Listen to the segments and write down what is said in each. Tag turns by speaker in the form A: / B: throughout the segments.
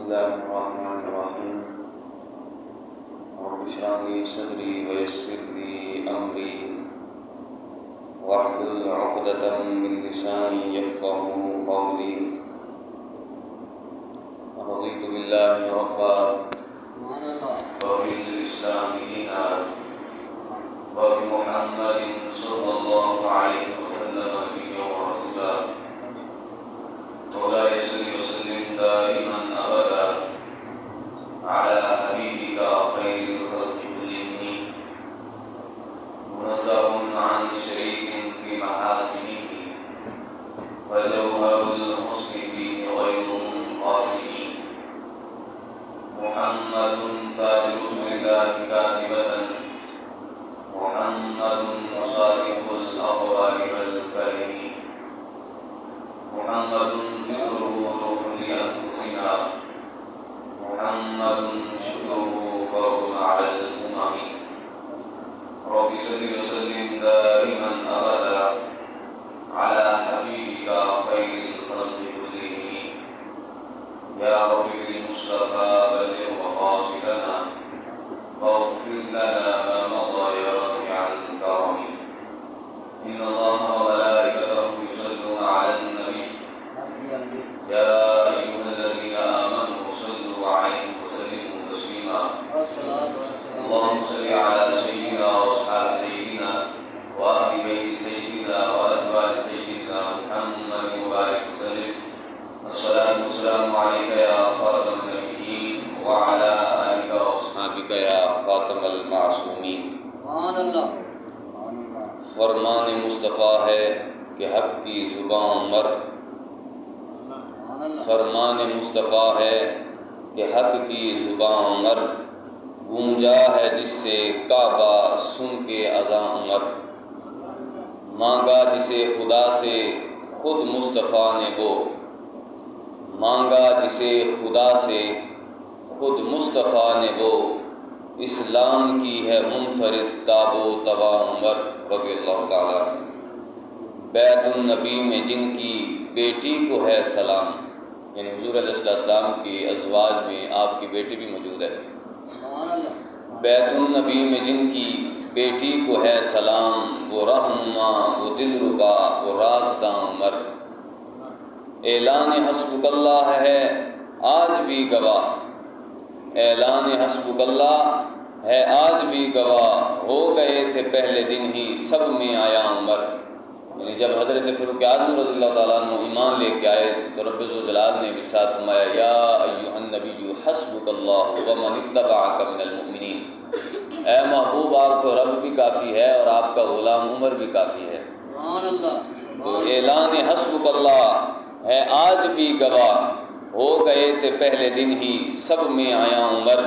A: الله الرحمن الرحيم رب اشرح لي صدري ويسر لي أمري واحلل عقدة من لساني يفقهوا قولي رضيت بالله ربا وبالإسلام دينا وبمحمد صلى الله عليه وسلم نبيا ورسولا مولاي صل وسلم دائما أبدا على حبيبك خير الخلق كلهم منزه عن شريك في محاسنه وجوهر الحسن فيه غير قاسم محمد تاج رسل الله كاتبة محمد مصالح الأطوار والكريم محمد ذكره روح لأنفسنا محمد شكره فضل على الأمم رب صل وسلم دائما أبدا على حبيبك خير الخلق كلهم يا رب بالمصطفى بلغ مقاصدنا واغفر لنا ما مضى يا واسع الكرم إن الله وملائكته يصلون على النبي يا أيها الذين آمنوا صلوا عليه وسلموا تسليما اللهم صل على سيدنا وأصحاب سيدنا وأهل بيت سيدنا وأزواج سيدنا محمد وبارك وسلم الصلاة والسلام عليك يا خاتم النبيين وعلى آلك وأصحابك يا خاتم المعصومين
B: سبحان اللہ۔
A: فرمان مصطفیٰ ہے کہ حق کی زباں عمر فرمان مصطفیٰ ہے کہ حق کی زباں عمر گونجا ہے جس سے کعبہ سن کے اذاں عمر مانگا جسے خدا سے خود مصطفیٰ نے وہ مانگا جسے خدا سے خود مصطفیٰ نے وہ اسلام کی ہے منفرد تاب و تبا عمر رضی اللہ تعالیٰ بیت النبی میں جن کی بیٹی کو ہے سلام یعنی حضور علیہ السلام کی ازواج میں آپ کی بیٹی بھی موجود ہے بیت النبی میں جن کی بیٹی کو ہے سلام وہ رہنما وہ دلربا وہ رازداں عمر اعلان حسبک اللہ ہے آج بھی گواہ اعلان حسبک اللہ ہے آج بھی گواہ ہو گئے تھے پہلے دن ہی سب میں آیا عمر یعنی جب حضرت فاروق اعظم رضی اللہ تعالیٰ عنہ ایمان لے کے آئے تو رب ذوالجلال نے ارشاد فرمایا یا ایھا النبی حسبک اللہ ومن اتبعک من المؤمنین اے محبوب آپ کو رب بھی کافی ہے اور آپ کا غلام عمر بھی کافی ہے تو اعلان حسبک اللہ ہے آج بھی گواہ ہو گئے تھے پہلے دن ہی سب میں آیا عمر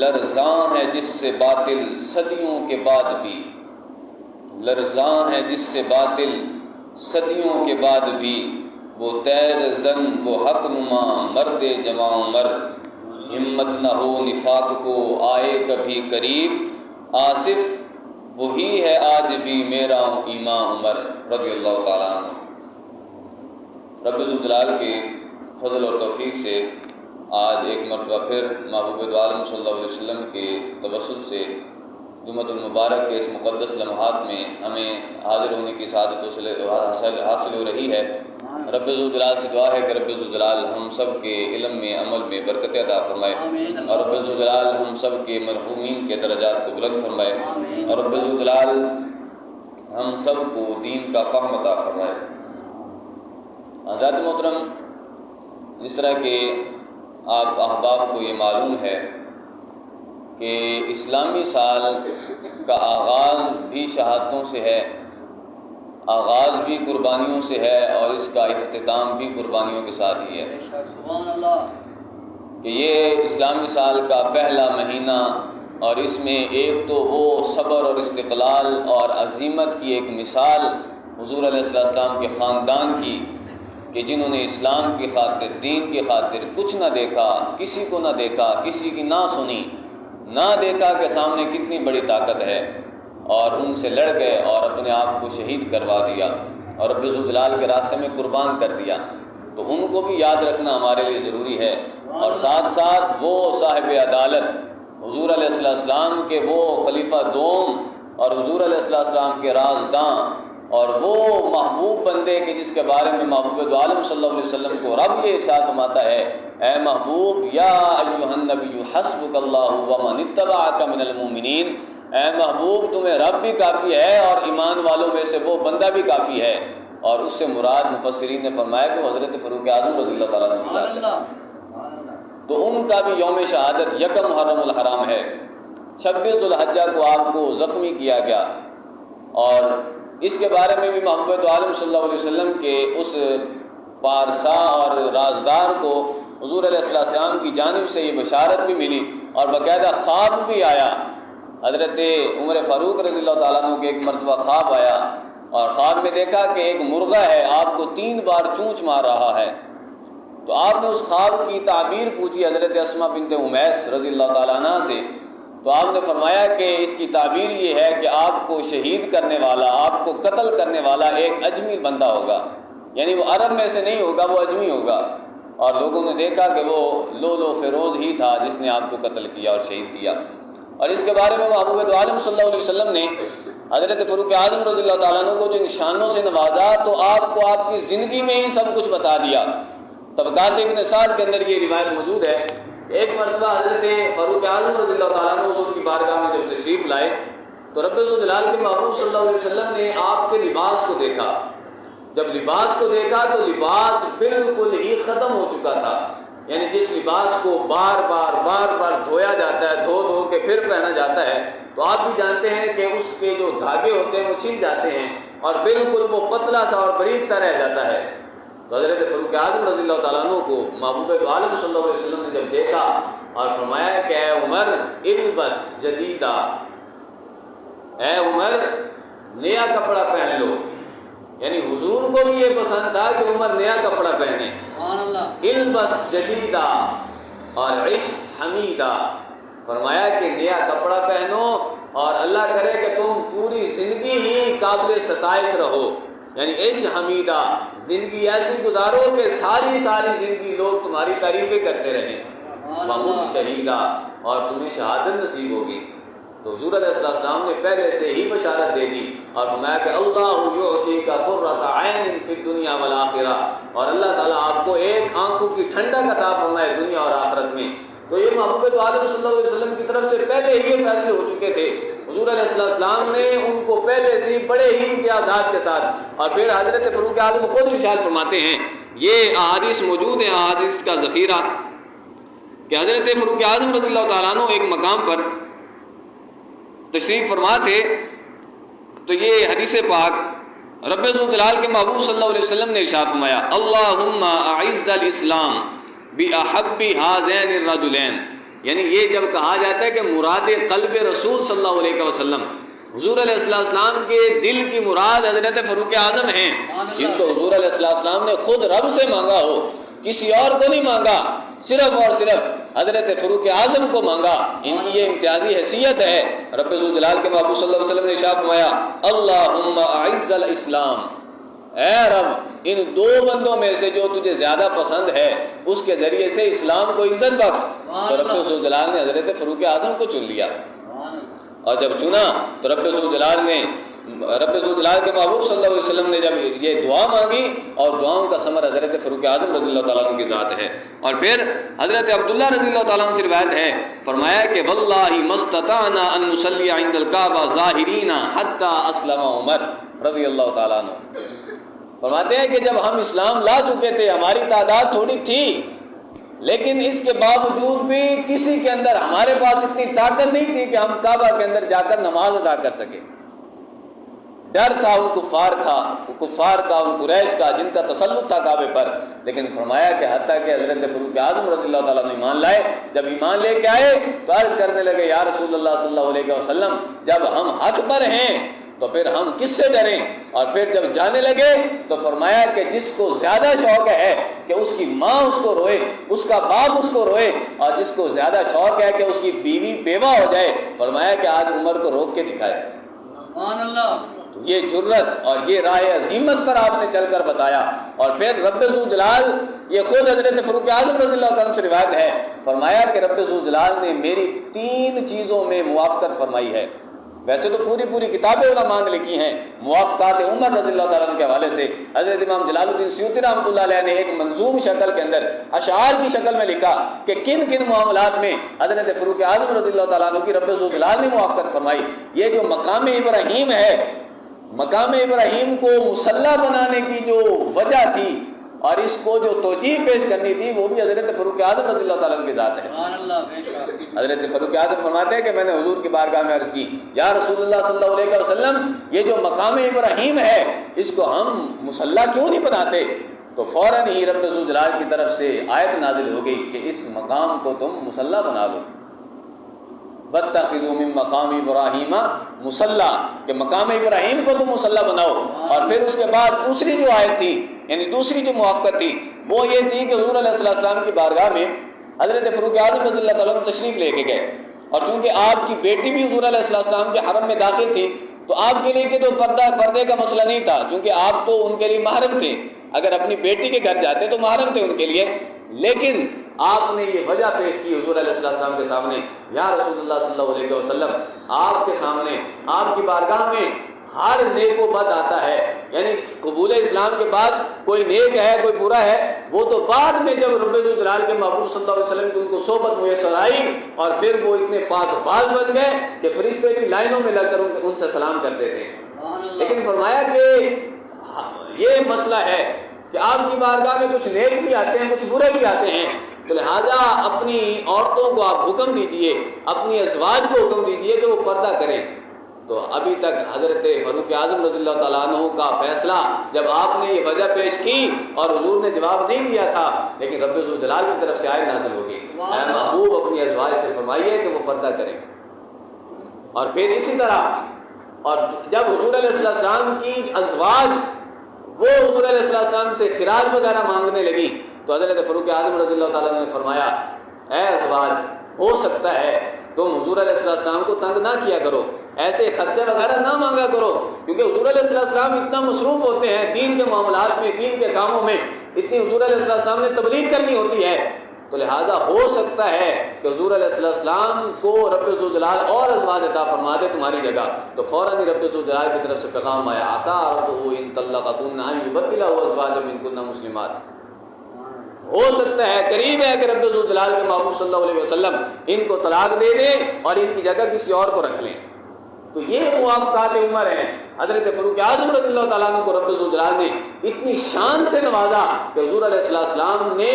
A: لرزاں ہے جس سے باطل صدیوں کے بعد بھی لرزاں ہے جس سے باطل صدیوں کے بعد بھی وہ تیر زن وہ حق نما مرد جواں عمر ہمت نہ ہو نفاق کو آئے کبھی قریب آصف وہی ہے آج بھی میرا امام عمر رضی اللہ تعالیٰ عنہ رب ذوالجلال کے فضل اور توفیق سے آج ایک مرتبہ پھر محبوب دو عالم صلی اللہ علیہ وسلم کے توسل سے جمعۃ المبارک کے اس مقدس لمحات میں ہمیں حاضر ہونے کی سعادت حاصل ہو رہی ہے رب ذوالجلال سے دعا ہے کہ رب ذوالجلال ہم سب کے علم میں عمل میں برکت عطا فرمائے اور رب ذوالجلال ہم سب کے مرحومین کے درجات کو بلند فرمائے اور رب ذوالجلال ہم سب کو دین کا فہم عطا فرمائے حضرات محترم جس طرح کہ آپ احباب کو یہ معلوم ہے کہ اسلامی سال کا آغاز بھی شہادتوں سے ہے آغاز بھی قربانیوں سے ہے اور اس کا اختتام بھی قربانیوں کے ساتھ ہی ہے کہ یہ اسلامی سال کا پہلا مہینہ اور اس میں ایک تو وہ صبر اور استقلال اور عزیمت کی ایک مثال حضور علیہ السلام کے خاندان کی کہ جنہوں نے اسلام کی خاطر دین کی خاطر کچھ نہ دیکھا کسی کو نہ دیکھا کسی کی نہ سنی نہ دیکھا کہ سامنے کتنی بڑی طاقت ہے اور ان سے لڑ گئے اور اپنے آپ کو شہید کروا دیا اور رب ذوالجلال کے راستے میں قربان کر دیا تو ان کو بھی یاد رکھنا ہمارے لیے ضروری ہے۔ اور ساتھ ساتھ وہ صاحب عدالت حضور علیہ السلام کے وہ خلیفہ دوم اور حضور علیہ السلام کے رازداں اور وہ محبوب بندے کہ جس کے بارے میں محبوب دو عالم صلی اللہ علیہ وسلم کو رب یہ ارشاد فرماتا ہے، اے محبوب یا ایھا النبی حسبک اللہ ومن اتبعک من المؤمنین، اے محبوب تمہیں رب بھی کافی ہے اور ایمان والوں میں سے وہ بندہ بھی کافی ہے۔ اور اس سے مراد مفسرین نے فرمایا کہ وہ حضرت فاروق اعظم رضی اللہ تعالیٰ عنہ کی ذات ہے۔ تو ان کا بھی یوم شہادت یکم محرم الحرام ہے، 26 ذو الحجہ کو آپ کو زخمی کیا گیا، اور اس کے بارے میں بھی محبوب دو عالم صلی اللہ علیہ وسلم کے اس پارسا اور رازدار کو حضور علیہ السلام کی جانب سے یہ بشارت بھی ملی اور باقاعدہ خواب بھی آیا۔ حضرت عمر فاروق رضی اللہ تعالیٰ عنہ کے ایک مرتبہ خواب آیا اور خواب میں دیکھا کہ ایک مرغہ ہے آپ کو 3 بار چونچ مار رہا ہے۔ تو آپ نے اس خواب کی تعبیر پوچھی حضرت اسماء بنت امیس رضی اللہ تعالیٰ عنہ سے، تو آپ نے فرمایا کہ اس کی تعبیر یہ ہے کہ آپ کو شہید کرنے والا، آپ کو قتل کرنے والا ایک اجمی بندہ ہوگا، یعنی وہ عرب میں سے نہیں ہوگا، وہ اجمی ہوگا۔ اور لوگوں نے دیکھا کہ وہ لولو فیروز ہی تھا جس نے آپ کو قتل کیا اور شہید کیا۔ اور اس کے بارے میں محبوب دو عالم صلی اللہ علیہ وسلم نے حضرت فاروق اعظم رضی اللہ تعالیٰ عنہ کو جو نشانوں سے نوازا تو آپ کو آپ کی زندگی میں ہی سب کچھ بتا دیا۔ طبقات ابن سعد کے اندر یہ روایت موجود ہے، ایک مرتبہ حضرت فاروق اعظم رضی اللہ تعالیٰ عنہ حضور کی بارگاہ میں جب تشریف لائے تو رب ذوالجلال کے محبوب صلی اللہ علیہ وسلم نے آپ کے لباس کو دیکھا۔ جب لباس کو دیکھا تو لباس بالکل ہی ختم ہو چکا تھا، یعنی جس لباس کو بار بار دھویا جاتا ہے، دھو کے پھر پہنا جاتا ہے، تو آپ بھی جانتے ہیں کہ اس کے جو دھاگے ہوتے ہیں وہ چھن جاتے ہیں اور بالکل وہ پتلا سا اور باریک سا رہ جاتا ہے۔ تو حضرت فاروق اعظم رضی اللہ تعالیٰ عنہ کو محبوب دو عالم صلی اللہ علیہ وسلم نے جب دیکھا اور فرمایا کہ اے عمر البس جدیدہ، اے عمر نیا کپڑا پہن لو، یعنی حضور کو بھی یہ پسند تھا کہ عمر نیا کپڑا پہنے۔ البس جدیدہ اور عش حمیدہ، فرمایا کہ نیا کپڑا پہنو اور اللہ کرے کہ تم پوری زندگی ہی قابل ستائش رہو، یعنی عش حمیدہ، زندگی ایسی گزارو کہ ساری زندگی لوگ تمہاری تعریفیں کرتے رہیں، ومت شہیدہ، اور تمہیں شہادت نصیب ہوگی۔ تو حضور علیہ السلام نے پہلے سے ہی بشارت دے دی اور فرمایا کہ اللہ یعطیک قرۃ عین فی الدنیا والآخرہ، اور اللہ تعالیٰ آپ کو ایک آنکھوں کی ٹھنڈک عطا فرمائے دنیا اور آخرت میں۔ تو یہ محبوب دو عالم صلی اللہ علیہ وسلم کی طرف سے پہلے ہی یہ فیصلے ہو چکے تھے، حضور علیہ السلام نے ان کو پہلے سے بڑے ہی امتیازات کے ساتھ، اور پھر حضرت فاروق اعظم خود ارشاد فرماتے ہیں، یہ احادیث موجود ہیں، احادیث کا ذخیرہ، کہ حضرت فاروق اعظم رضی اللہ تعالیٰ عنہ ایک مقام پر تشریف فرما تھے، تو یہ حدیث پاک رب ذوالجلال کے محبوب صلی اللہ علیہ وسلم نے ارشاد فرمایا، اللہم اعز الاسلام باحب ہذین الرجلین، یعنی یہ جب کہا جاتا ہے کہ مراد قلب رسول صلی اللہ علیہ وسلم، حضور علیہ السلام کے دل کی مراد حضرت فاروق اعظم ہیں، جن کو حضور علیہ السلام نے خود رب سے مانگا ہو، کسی اور کو نہیں مانگا، صرف اور صرف حضرت فاروق اعظم کو مانگا، ان کی یہ امتیازی حیثیت ہے۔ رب ذوالجلال کے محبوب صلی اللہ علیہ وسلم نے ارشاد فرمایا، اللہم اعز الاسلام، اے رب ان 2 بندوں میں سے جو تجھے زیادہ پسند ہے اس کے ذریعے سے اسلام کو عزت بخش۔ تو رب ذوالجلال نے حضرت فاروق اعظم کو چن لیا، اور جب چنا تو رب ذوالجلال کے محبوب صلی اللہ علیہ وسلم نے جب یہ دعا مانگی، اور دعاؤں کا ثمر حضرت فاروق اعظم رضی اللہ تعالیٰ عنہ کی ذات ہے۔ اور پھر حضرت عبداللہ رضی اللہ تعالیٰ عنہ سے روایت ہے، فرمایا کہ واللہ ما استطعنا ان نصلی عند الکعبہ ظاہرین حتی اسلم عمر رضی اللہ تعالیٰ عنہ۔ فرماتے ہیں کہ جب ہم اسلام لا چکے تھے، ہماری تعداد تھوڑی تھی، لیکن اس کے باوجود بھی کسی کے اندر ہمارے پاس اتنی طاقت نہیں تھی کہ ہم کعبہ کے اندر جا کر نماز ادا کر سکے۔ ڈر تھا ان کفار کا، ان قریش کا، جن کا تسلط تھا کعبے پر، لیکن فرمایا کہ حتیٰ کہ حضرت فاروق اعظم رضی اللہ تعالیٰ عنہ ایمان لائے، جب ایمان لے کے آئے تو عرض کرنے لگے، یا رسول اللہ صلی اللہ علیہ وسلم، جب ہم حق پر ہیں تو پھر ہم کس سے ڈریں؟ اور پھر جب جانے لگے تو فرمایا کہ جس کو زیادہ شوق ہے کہ اس کی ماں اس کو روئے، اس کا باپ اس کو روئے، اور جس کو زیادہ شوق ہے کہ اس کی بیوی بیوہ ہو جائے، فرمایا کہ آج عمر کو روک کے دکھائے۔ تو یہ جرت اور یہ راہ عظیمت پر آپ نے چل کر بتایا. اور پھر رب ذو جلال، یہ خود حضرت فاروق اعظم رضی اللہ تعالیٰ عنہ سے روایت ہے، فرمایا کہ رب ذو جلال نے میری 3 چیزوں میں موافقت فرمائی ہے. ویسے تو پوری کتابیں علماء نے لکھی ہیں موافقات عمر رضی اللہ تعالیٰ عنہ کے حوالے سے. حضرت امام جلال الدین سیوطی رحمۃ اللہ علیہ نے ایک منظوم شکل کے اندر اشعار کی شکل میں لکھا کہ کن کن معاملات میں حضرت فاروق اعظم رضی اللہ تعالیٰ عنہ کی رب ذو جلال نے موافقت فرمائی. یہ جو مقام ابراہیم ہے، مقام ابراہیم کو مصلی بنانے کی جو وجہ تھی اور اس کو جو توجیہ پیش کرنی تھی، وہ بھی حضرت فاروق اعظم رضی اللہ تعالیٰ عنہ کی ذات ہے. حضرت فاروق اعظم فرماتے ہیں کہ میں نے حضور کی بارگاہ میں عرض کی، یا رسول اللہ صلی اللہ علیہ وسلم، یہ جو مقام ابراہیم ہے اس کو ہم مصلی کیوں نہیں بناتے؟ تو فوراً ہی رب ذو جلال کی طرف سے آیت نازل ہو گئی کہ اس مقام کو تم مصلی بنا دو. وَاتَّخِذُوا مِن مَّقَامِ إِبْرَاهِيمَ مُصَلَّى، کہ مقام ابراہیم کو تم مصلی بناؤ. اور پھر اس کے بعد دوسری جو آیت تھی، یعنی دوسری جو موافقت تھی، وہ یہ تھی کہ حضور علیہ السلام کی بارگاہ میں حضرت فاروق اعظم رضی اللہ تعالیٰ عنہ تشریف لے کے گئے. اور چونکہ آپ کی بیٹی بھی حضور علیہ السلام کے حرم میں داخل تھی، تو آپ کے لیے کہ تو پردے کا مسئلہ نہیں تھا، چونکہ آپ تو ان کے لیے محرم تھے. اگر اپنی بیٹی کے گھر جاتے تو محرم تھے ان کے لیے. لیکن آپ نے یہ وجہ پیش کی حضور علیہ السلام کے سامنے، یا رسول اللہ صلی اللہ علیہ وسلم، آپ کے سامنے، آپ کی بارگاہ میں ہر نیک و بد آتا ہے. یعنی قبول اسلام کے بعد کوئی نیک ہے کوئی برا ہے، وہ تو بعد میں جب رب ذو جلال کے محبوب صلی اللہ علیہ وسلم کی ان کو صحبت میسر آئی اور پھر وہ اتنے پاک باز بن گئے کہ فرشتے بھی لائنوں میں لگ کر ان سے سلام کرتے تھے. لیکن فرمایا کہ یہ مسئلہ ہے کہ آپ کی بارگاہ میں کچھ نیک بھی آتے ہیں کچھ برے بھی آتے ہیں، تو لہٰذا اپنی عورتوں کو آپ حکم دیجئے، اپنی ازواج کو حکم دیجئے کہ وہ پردہ کریں. تو ابھی تک حضرت فاروق اعظم رضی اللہ تعالیٰ عنہ کا فیصلہ جب آپ نے یہ وجہ پیش کی اور حضور نے جواب نہیں دیا تھا، لیکن رب ذو جلال کی طرف سے آیت نازل ہو گئی، اے محبوب اپنی ازواج سے فرمائیے کہ وہ پردہ کریں. اور پھر اسی طرح اور جب حضور علیہ السلام کی ازواج وہ حضور علیہ السلام سے خراج وغیرہ مانگنے لگی، تو حضرت فاروق اعظم رضی اللہ تعالیٰ عنہ نے فرمایا، اے ازواج، ہو سکتا ہے تم حضور علیہ السلام کو تنگ نہ کیا کرو، ایسے خرچے وغیرہ نہ مانگا کرو، کیونکہ حضور علیہ السلام اتنا مصروف ہوتے ہیں دین کے معاملات میں، دین کے کاموں میں، اتنی حضور علیہ السلام نے تبلیغ کرنی ہوتی ہے. تو لہٰذا ہو سکتا ہے کہ حضور علیہ السلام کو رب ذو جلال اور ازواج عطا فرما دے تمہاری جگہ. تو فوراً ہی رب ذو جلال کی طرف سے پیغام آیا، عسیٰ ربہ ان طلقکن ان یبدلہ ازواجا منکن مسلمات. ہو سکتا ہے، قریب ہے کہ رب ذو جلال کے محبوب صلی اللہ علیہ وسلم ان کو طلاق دے دیں اور ان کی جگہ کسی اور کو رکھ لیں. تو یہ موافقات عمر ہیں. حضرت فاروق اعظم رضی اللہ تعالیٰ عنہ کو رب ذو جلال نے اتنی شان سے نوازا کہ حضور علیہ السلام نے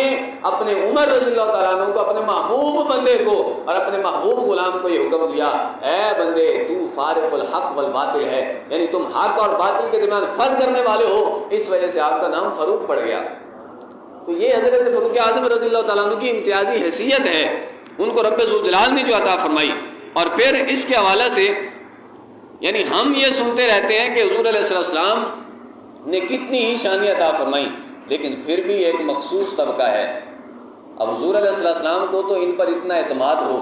A: اپنے عمر رضی اللہ تعالیٰ عنہ کو، اپنے محبوب بندے کو اور اپنے محبوب غلام کو یہ حکم دیا، اے بندے تو فارق الحق والباطل ہے، یعنی تم حق اور باطل کے درمیان فرق کرنے والے ہو، اس وجہ سے آپ کا نام فاروق پڑ گیا. تو یہ حضرت فاروق اعظم رضی اللہ تعالیٰ عنہ کی امتیازی حیثیت ہے، ان کو رب ذو جلال نے جو عطا فرمائی. اور پھر اس کے حوالے سے یعنی ہم یہ سنتے رہتے ہیں کہ حضور علیہ السلام نے کتنی ہی شانی عطا فرمائی، لیکن پھر بھی ایک مخصوص طبقہ ہے. اب حضور علیہ السلام کو تو ان پر اتنا اعتماد ہو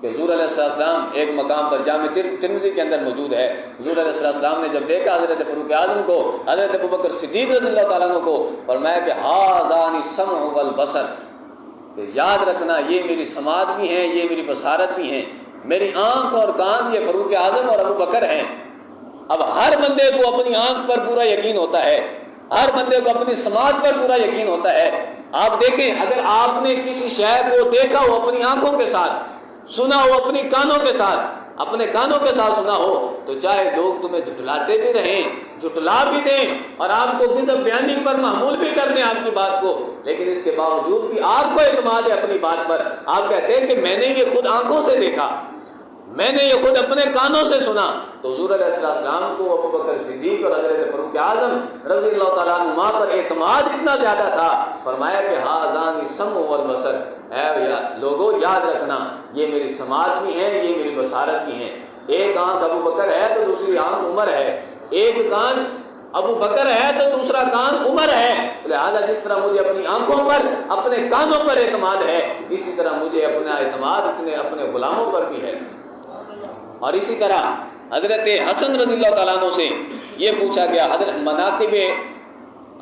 A: کہ حضور علیہ السلام ایک مقام پر جامع ترمذی کے اندر موجود ہے، حضور علیہ السلام نے جب دیکھا حضرت فاروق اعظم کو، حضرت ابوبکر صدیق رضی اللہ تعالیٰ عنہ کو، فرمایا کہ ھذان السمع والبصر، کہ یاد رکھنا یہ میری سماعت بھی ہیں، یہ میری بصارت بھی ہیں، میری آنکھ اور کان یہ فاروق اعظم اور ابو بکر ہیں. اب ہر بندے کو اپنی آنکھ پر پورا یقین ہوتا ہے، ہر بندے کو اپنی سماعت پر پورا یقین ہوتا ہے. آپ دیکھیں، اگر آپ نے کسی شے کو دیکھا ہو اپنی آنکھوں کے ساتھ، سنا ہو اپنی کانوں کے ساتھ، اپنے کانوں کے ساتھ سنا ہو، تو چاہے لوگ تمہیں جھٹلاتے بھی رہیں، جھٹلا بھی دیں اور آپ کو کذب بیانی پر معمول بھی کر دیں آپ کی بات کو، لیکن اس کے باوجود بھی آپ کو اعتماد ہے اپنی بات پر. آپ کہتے ہیں کہ میں نے یہ خود آنکھوں سے دیکھا، میں نے یہ خود اپنے کانوں سے سنا. تو حضور علیہ السلام کو ابو بکر صدیق اور حضرت فاروق اعظم رضی اللہ تعالیٰ عنہما پر اعتماد اتنا زیادہ تھا، فرمایا کہ ھذان السمع والبصر، اے لوگوں یاد رکھنا یہ میری سماعت بھی ہیں، یہ میری بصارت بھی ہیں. ایک آنکھ ابو بکر ہے تو دوسری آنکھ عمر ہے، ایک کان ابو بکر ہے تو دوسرا کان عمر ہے. لہذا جس طرح مجھے اپنی آنکھوں پر، اپنے کانوں پر اعتماد ہے، اسی طرح مجھے اپنا اعتماد اپنے غلاموں پر بھی ہے. اور اسی طرح حضرت حسن رضی اللہ تعالیٰ عنہ سے یہ پوچھا گیا، حضرت مناقب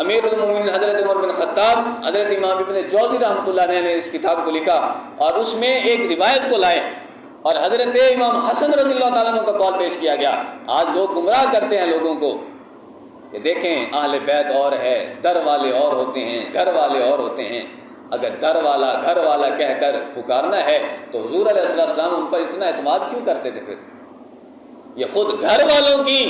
A: امیر المومنین حضرت عمر بن خطاب، حضرت امام ابن جوزی رحمۃ اللہ علیہ نے اس کتاب کو لکھا اور اس میں ایک روایت کو لائے اور حضرت امام حسن رضی اللہ تعالیٰ عنہ کا قول پیش کیا گیا۔ آج لوگ گمراہ کرتے ہیں لوگوں کو کہ دیکھیں اہل بیت اور ہے، در والے اور ہوتے ہیں، گھر والے اور ہوتے ہیں۔ اگر در والا گھر والا کہہ کر پکارنا ہے تو حضور علیہ السلام ان پر اتنا اعتماد کیوں کرتے تھے؟ پھر یہ خود گھر والوں کی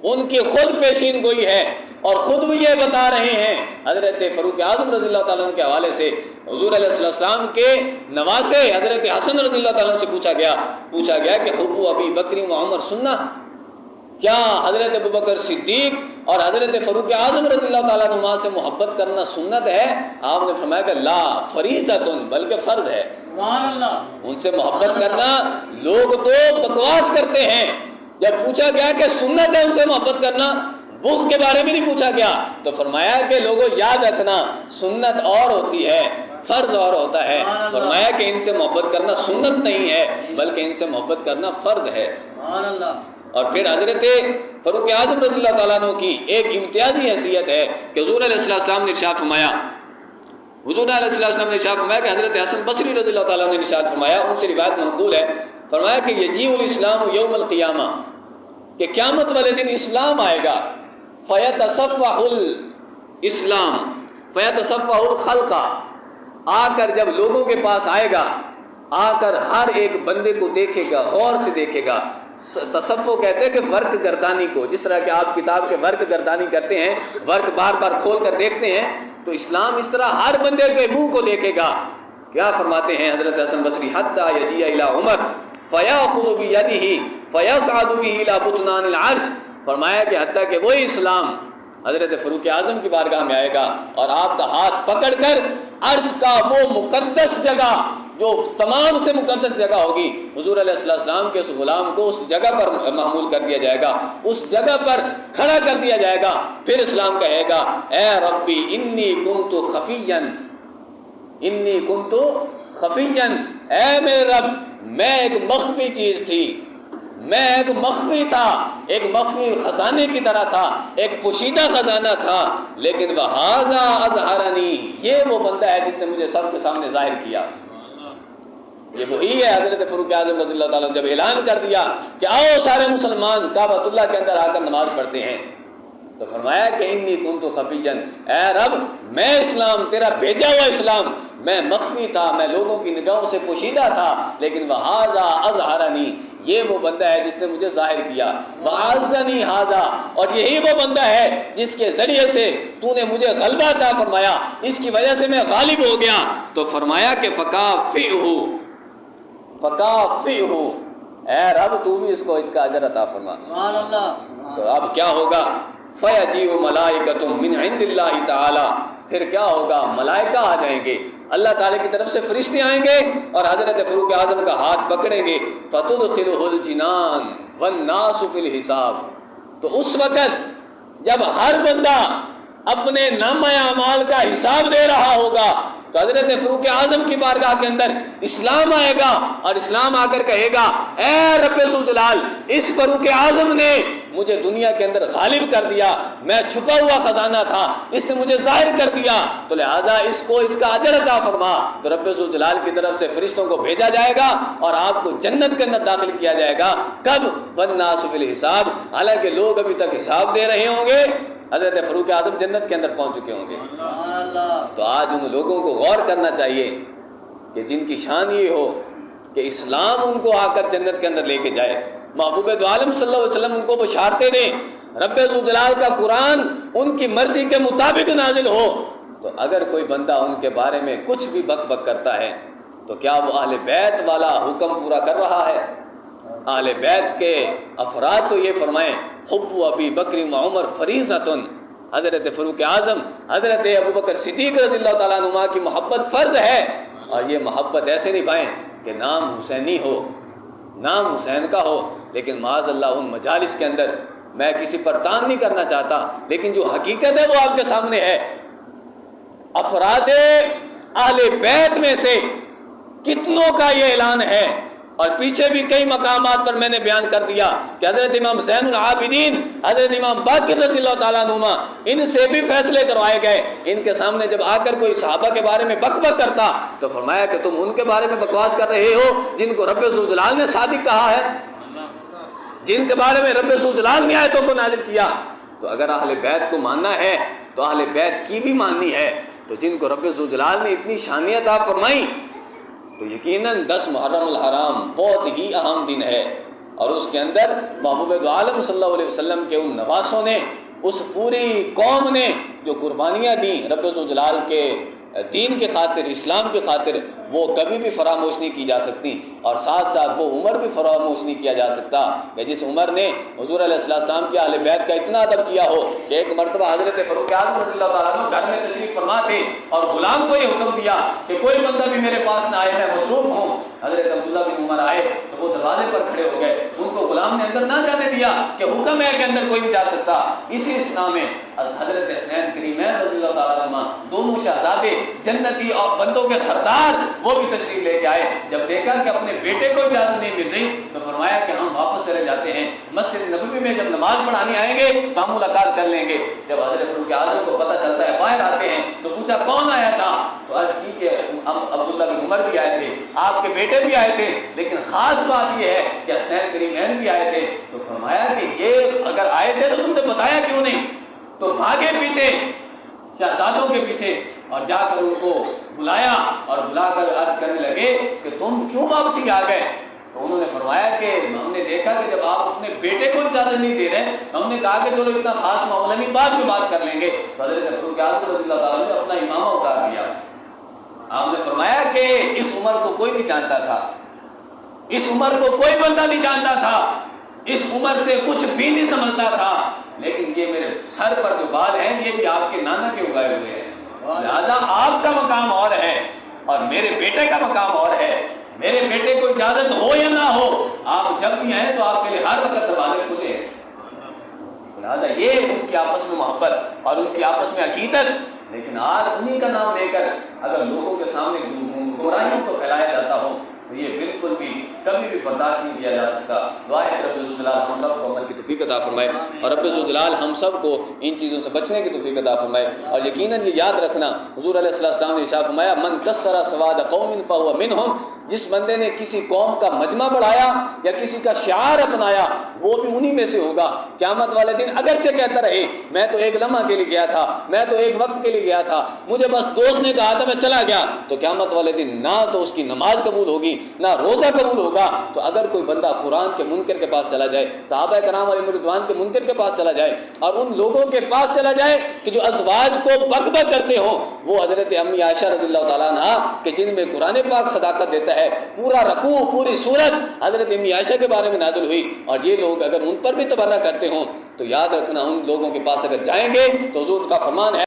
A: ان کی خود پیشین گوئی ہے اور خود وہ یہ بتا رہے ہیں۔ حضرت فاروق اعظم رضی اللہ تعالیٰ عنہ کے حوالے سے حضور علیہ السلام کے نواسے حضرت حسن رضی اللہ تعالیٰ عنہ سے پوچھا گیا کہ حب ابی بکر و عمر سنہ، کیا حضرت ابوبکر صدیق اور حضرت فاروق اعظم رضی اللہ تعالیٰ عنہ سے محبت کرنا سنت ہے؟ آپ نے فرمایا کہ لا فریضۃ، بلکہ فرض ہے۔ ان سے محبت کرنا، لوگ تو بکواس کرتے ہیں۔ جب پوچھا گیا کہ سنت ہے ان سے محبت کرنا، بغض کے بارے میں نہیں پوچھا گیا، تو فرمایا کہ لوگوں یاد رکھنا سنت اور ہوتی ہے، فرض اور ہوتا ہے۔ فرمایا کہ ان سے محبت کرنا سنت نہیں ہے بلکہ ان سے محبت کرنا فرض ہے۔ اور پھر حضرت فاروق اعظم رضی اللہ تعالیٰ عنہ کی ایک امتیازی حیثیت ہے کہ حضور علیہ السلام نے ارشاد فرمایا، کہ حضرت حسن بصری رضی اللہ تعالیٰ عنہ نے ارشاد فرمایا، ان سے روایت منقول ہے، فرمایا کہ یجیء الاسلام یوم القیامہ، کہ قیامت والے دن اسلام آئے گا، فیتصفح الخلق، آ کر جب لوگوں کے پاس آئے گا، آ کر ہر ایک بندے کو دیکھے گا، غور سے دیکھے گا۔ تصفح کہتے ہیں کہ ورق گردانی کو، جس طرح کہ آپ کتاب کے ورق گردانی کرتے ہیں، ورق بار بار کھول کر دیکھتے ہیں، تو اسلام اس طرح ہر بندے کے منہ کو دیکھے گا۔ کیا فرماتے ہیں حضرت حسن بصری، حتی یجیء الی عمر فیاخذ بیدہ فیصعد بہ الی بطنان العرش، فرمایا کہ حتیٰ کہ وہی اسلام حضرت فاروق اعظم کی بارگاہ میں آئے گا اور آپ کا ہاتھ پکڑ کر عرش کا وہ مقدس جگہ جو تمام سے مقدس جگہ ہوگی، حضور علیہ السلام کے اس غلام کو اس جگہ پر محمول کر دیا جائے گا، اس جگہ پر کھڑا کر دیا جائے گا۔ پھر اسلام کہے گا، اے ربی انی کنت خفیا، اے میرے رب میں ایک مخفی چیز تھی، میں ایک مخفی تھا، ایک مخفی خزانے کی طرح تھا، ایک پوشیدہ خزانہ تھا، لیکن وہذا اظہرنی، یہ وہ بندہ ہے جس نے مجھے سب کے سامنے ظاہر کیا۔ یہ وہی ہے حضرت فاروق اعظم رضی اللہ تعالیٰ نے جب اعلان کر دیا کہ آؤ سارے مسلمان کعبۃ اللہ کے اندر آ کر نماز پڑھتے ہیں، تو فرمایا کہ انی کنت خفیا، اے رب میں اسلام تیرا بھیجا ہوا اسلام، میں مخفی تھا، میں لوگوں کی نگاہوں سے پوشیدہ تھا، لیکن وہذا اظہرنی، یہ وہ بندہ ہے جس نے مجھے ظاہر کیا، وعزنی ھذا، اور یہی وہ بندہ ہے جس کے ذریعے سے تو نے مجھے غلبہ عطا فرمایا، اس کی وجہ سے میں غالب ہو گیا۔ تو فرمایا کہ فکافئہ، اے رب تو بھی اس کو اس کا اجر عطا فرما۔ تو اب کیا ہوگا؟ فیجیء ملائکۃ من عند اللہ تعالی، پھر کیا ہوگا؟ ملائکہ آ جائیں گے، اللہ تعالیٰ کی طرف سے فرشتے آئیں گے اور حضرت فاروق اعظم کا ہاتھ پکڑیں گے، فتدخلہ الجنان والناس فی الحساب۔ تو اس وقت جب ہر بندہ اپنے نامہ اعمال کا حساب دے رہا ہوگا تو حضرت فاروق اعظم کی بارگاہ کے اندر اسلام آئے گا اور اسلام آ کر کہے گا، اے رب ذوالجلال، اس فاروق اعظم نے مجھے دنیا کے اندر غالب کر دیا، میں چھپا ہوا خزانہ تھا، اس نے مجھے ظاہر کر دیا، تو لہذا اس کو اس کا اجر عطا فرما۔ تو رب ذوالجلال کی طرف سے فرشتوں کو بھیجا جائے گا اور آپ کو جنت کے اندر داخل کیا جائے گا۔ کب؟ والناس فی الحساب، حالانکہ لوگ ابھی تک حساب دے رہے ہوں گے، حضرت فاروق اعظم جنت کے اندر پہنچ چکے ہوں گے۔ تو آج ان لوگوں کو غور کرنا چاہیے کہ جن کی شان یہ ہو کہ اسلام ان کو آ کر جنت کے اندر لے کے جائے، محبوب دو عالم صلی اللہ علیہ وسلم ان کو بشارتیں دیں، رب ذوالجلال کا قرآن ان کی مرضی کے مطابق نازل ہو، تو اگر کوئی بندہ ان کے بارے میں کچھ بھی بک بک کرتا ہے تو کیا وہ اہل بیت والا حکم پورا کر رہا ہے؟ اہل بیت کے افراد تو یہ فرمائیں، حب ابی بکر و عمر فریضۃ، حضرت فاروق اعظم، حضرت ابوبکر صدیق رضی اللہ تعالیٰ عنہ کی محبت فرض ہے، اور یہ محبت ایسے نبھائیں کہ نام حسینی ہو، نام حسین کا ہو، لیکن معاذ اللہ ان مجالس کے اندر، میں کسی پر تان نہیں کرنا چاہتا، لیکن جو حقیقت ہے وہ آپ کے سامنے ہے، افراد اہل بیت میں سے کتنوں کا یہ اعلان ہے
B: اور پیچھے بھی کئی مقامات پر میں نے بیان کر دیا کہ حضرت امام زین العابدین، حضرت امام باقر رضی اللہ تعالیٰ عنہما، ان سے بھی فیصلے کروائے گئے۔ ان کے سامنے جب آ کر کوئی صحابہ کے بارے میں بک بک کرتا تو فرمایا کہ تم ان کے بارے میں بکواس کر رہے ہو جن کو رب ذوالجلال نے صادق کہا ہے، جن کے بارے میں رب ذوالجلال نے آیتوں کو نازل کیا۔ تو اگر اہل بیت کو ماننا ہے تو اہل بیت کی بھی ماننی ہے۔ تو جن کو رب ذوالجلال نے اتنی شانیت عطا فرمائی، تو یقیناً 10 محرم الحرام بہت ہی اہم دن ہے، اور اس کے اندر محبوب دو عالم صلی اللہ علیہ وسلم کے ان نواسوں نے، اس پوری قوم نے جو قربانیاں دیں رب ذوالجلال کے دین کی خاطر، اسلام کی خاطر، وہ کبھی بھی فراموش نہیں کی جا سکتی۔ اور ساتھ ساتھ وہ عمر بھی فراموش نہیں کیا جا سکتا کہ جس عمر نے حضور علیہ السلام کی اہل بیت کا اتنا ادب کیا ہو کہ ایک مرتبہ حضرت فاروق اعظم رضی اللہ تعالیٰ عنہ گھر میں تشریف فرما تھے اور غلام کو یہ حکم دیا کہ کوئی بندہ بھی میرے پاس نہ آئے، میں مصروف ہوں۔ حضرت عبداللہ بن عمر آئے تو وہ دروازے پر کھڑے ہو گئے، ان کو غلام نے اندر نہ جانے دیا کہ حکم ہے کہ اندر کوئی نہیں جا سکتا۔ اسی اسنا میں حضرت حسین کریمین رضی اللہ تعالیٰ عنہ، دونوں شہزادے جنتی اور بندوں کے سردار، وہ بھی تشریف لے کے آئے۔ جب دیکھا کہ اپنے بیٹے کو اجازت نہیں مل رہی تو فرمایا کہ ہم واپس چلے جاتے ہیں، مسجد نبوی میں جب نماز پڑھانے آئیں گے تو ہم ملاقات کر لیں گے۔ جب حضرت فاروق اعظم کو پتہ چلتا ہے باہر آتے ہیں تو پوچھا کون آیا تھا، تو عرض کی کہ ہم عبداللہ بن عمر بھی آئے تھے، آپ کے بیٹے بھی آئے تھے، لیکن خاص بات یہ ہے کہ حسین کریمین بھی آئے تھے۔ تو فرمایا کہ یہ اگر آئے تھے تو تم نے بتایا کیوں نہیں؟ تو بھاگے پیچھے شہزادوں کے پیچھے اور جا کر ان کو بلایا اور بلا کر عرض کرنے لگے کہ تم کیوں واپسی آ گئے؟ تو انہوں نے فرمایا کہ ہم نے دیکھا کہ جب آپ اپنے بیٹے کو اجازت نہیں دے رہے، ہم نے کہا کہ چلو اتنا خاص معاملہ نہیں، بعد میں بات کر لیں گے۔ حضرت فاروق اعظم رضی اللہ تعالیٰ نے اپنا امامہ اتار دیا۔ آپ نے فرمایا کہ اس عمر کو کوئی نہیں جانتا تھا، اس عمر کو کوئی بندہ نہیں جانتا تھا، اس عمر سے کچھ بھی نہیں سمجھتا تھا، لیکن یہ میرے سر پر جو بال ہیں یہ بھی آپ کے نانا کے اگائے ہوئے ہیں، لہذا آپ کا مقام اور ہے اور میرے بیٹے کا مقام اور ہے۔ میرے بیٹے کو اجازت ہو یا نہ ہو، آپ جب بھی آئیں تو آپ کے لیے ہر وقت دروازے کھلے ہیں۔ لہذا یہ ان کی آپس میں محبت اور ان کی آپس میں عقیدت، لیکن آج انہی کا نام لے کر اگر لوگوں کے سامنے برائیوں کو پھیلایا جاتا ہو تو یہ بالکل بھی کبھی بھی برداشت نہیں کیا جا سکتا۔ دعا ہے رب ذوالجلال ہم سب کو عمل کی توفیق عطا فرمائے، اور رب ذوالجلال ہم سب کو ان چیزوں سے بچنے کی توفیق عطا فرمائے۔ اور یقیناً یہ یاد رکھنا، حضور علیہ السلام نے ارشاد فرمایا من کسر سواد قوم فهو منهم، جس بندے نے کسی قوم کا مجمع بڑھایا یا کسی کا شعار اپنایا وہ بھی انہی میں سے ہوگا۔ قیامت والے دن اگرچہ کہتا رہے میں تو ایک لمحہ کے لیے گیا تھا، میں تو ایک وقت کے لیے گیا تھا، مجھے بس دوست نے کہا تھا میں چلا گیا، تو قیامت والے دن نہ تو اس کی نماز قبول ہوگی نہ روزہ قبول ہوگا۔ تو اگر کوئی بندہ قرآن کے منکر کے پاس چلا جائے، صحابہ کرام علیہم رضوان کے منکر کے پاس چلا جائے، اور ان لوگوں کے پاس چلا جائے کہ جو ازواج کو بک بک کرتے ہوں، وہ حضرت امی عائشہ رضی اللہ تعالیٰ عنہ کہ جن میں قرآن پاک صداقت دیتا ہے، پورا رکوع پوری سورت حضرت امی عائشہ کے بارے میں نازل ہوئی، اور یہ لوگ اگر ان پر بھی تبرہ کرتے ہوں تو یاد رکھنا ان لوگوں کے پاس اگر جائیں گے تو حضور کا فرمان ہے